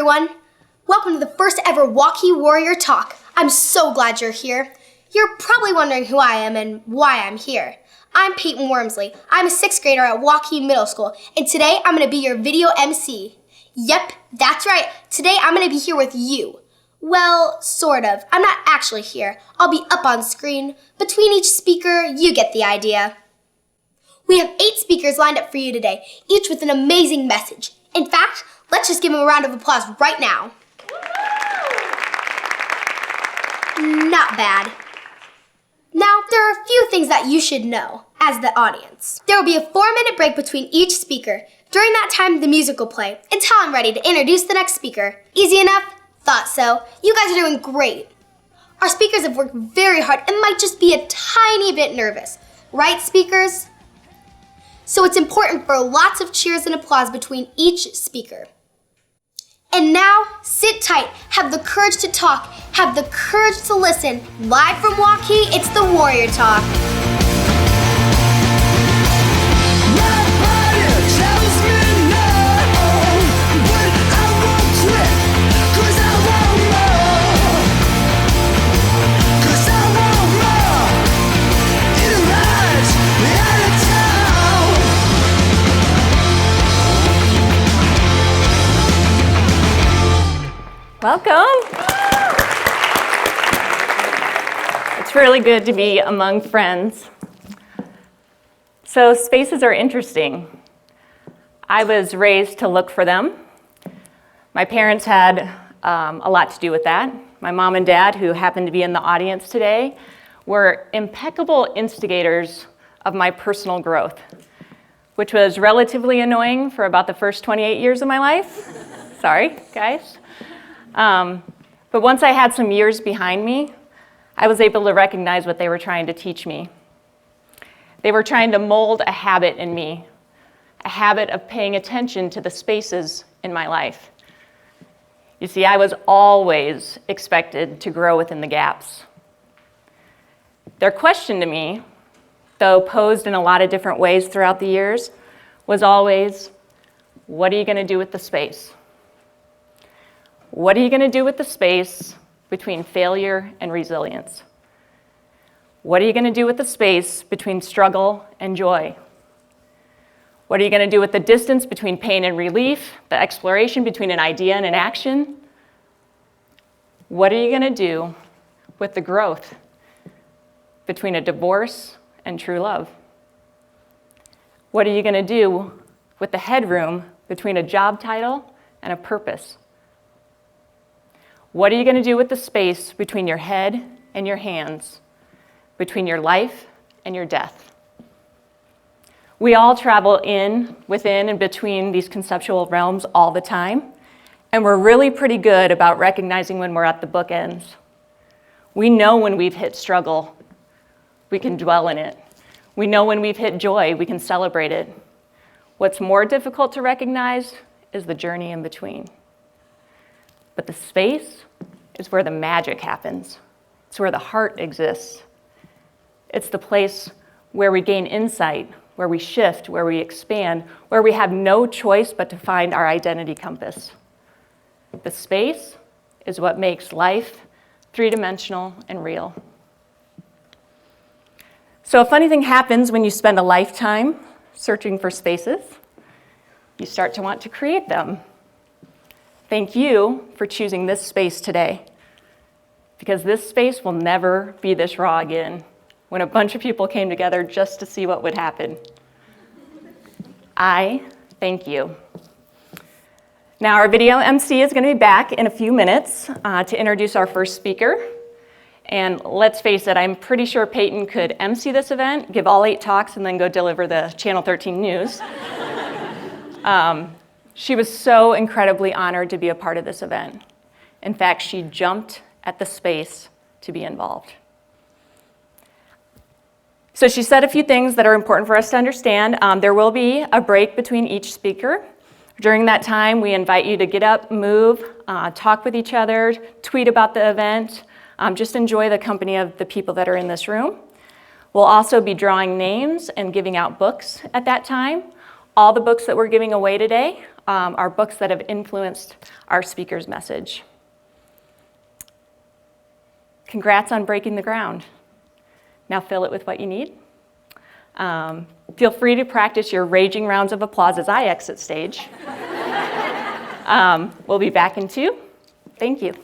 everyone. Welcome to the first ever Waukee Warrior Talk. I'm so glad you're here. You're probably wondering who I am and why I'm here. I'm Peyton Wormsley. I'm a 6th grader at Waukee Middle School, and today I'm going to be your video MC. Yep, that's right. Today I'm going to be here with you. Well, sort of. I'm not actually here. I'll be up on screen. Between each speaker, you get the idea. We have 8 speakers lined up for you today, each with an amazing message. In fact, let's just give them a round of applause right now. Not bad. Now, there are a few things that you should know as the audience. There will be a 4-minute break between each speaker. During that time, the music will play until I'm ready to introduce the next speaker. Easy enough? Thought so. You guys are doing great. Our speakers have worked very hard and might just be a tiny bit nervous. Right, speakers? So it's important for lots of cheers and applause between each speaker. And now, sit tight, have the courage to talk, have the courage to listen. Live from Waukee, it's the Warrior Talk. Welcome. It's really good to be among friends. So spaces are interesting. I was raised to look for them. My parents had a lot to do with that. My mom and dad, who happen to be in the audience today, were impeccable instigators of my personal growth, which was relatively annoying for about the first 28 years of my life. Sorry, guys. But once I had some years behind me, I was able to recognize what they were trying to teach me. They were trying to mold a habit in me, a habit of paying attention to the spaces in my life. You see, I was always expected to grow within the gaps. Their question to me, though posed in a lot of different ways throughout the years, was always, what are you going to do with the space? What are you going to do with the space between failure and resilience? What are you going to do with the space between struggle and joy? What are you going to do with the distance between pain and relief, the exploration between an idea and an action? What are you going to do with the growth between a divorce and true love? What are you going to do with the headroom between a job title and a purpose? What are you going to do with the space between your head and your hands, between your life and your death? We all travel within, and between these conceptual realms all the time, and we're really pretty good about recognizing when we're at the bookends. We know when we've hit struggle, we can dwell in it. We know when we've hit joy, we can celebrate it. What's more difficult to recognize is the journey in between. But the space is where the magic happens. It's where the heart exists. It's the place where we gain insight, where we shift, where we expand, where we have no choice but to find our identity compass. The space is what makes life 3-dimensional and real. So a funny thing happens when you spend a lifetime searching for spaces. You start to want to create them. Thank you for choosing this space today, because this space will never be this raw again, when a bunch of people came together just to see what would happen. I thank you. Now our video MC is going to be back in a few minutes to introduce our first speaker. And let's face it, I'm pretty sure Peyton could MC this event, give all 8 talks, and then go deliver the Channel 13 news. She was so incredibly honored to be a part of this event. In fact, she jumped at the space to be involved. So she said a few things that are important for us to understand. There will be a break between each speaker. During that time, we invite you to get up, move, talk with each other, tweet about the event, just enjoy the company of the people that are in this room. We'll also be drawing names and giving out books at that time. All the books that we're giving away today are books that have influenced our speaker's message. Congrats on breaking the ground. Now fill it with what you need. Feel free to practice your raging rounds of applause as I exit stage. We'll be back in 2. Thank you.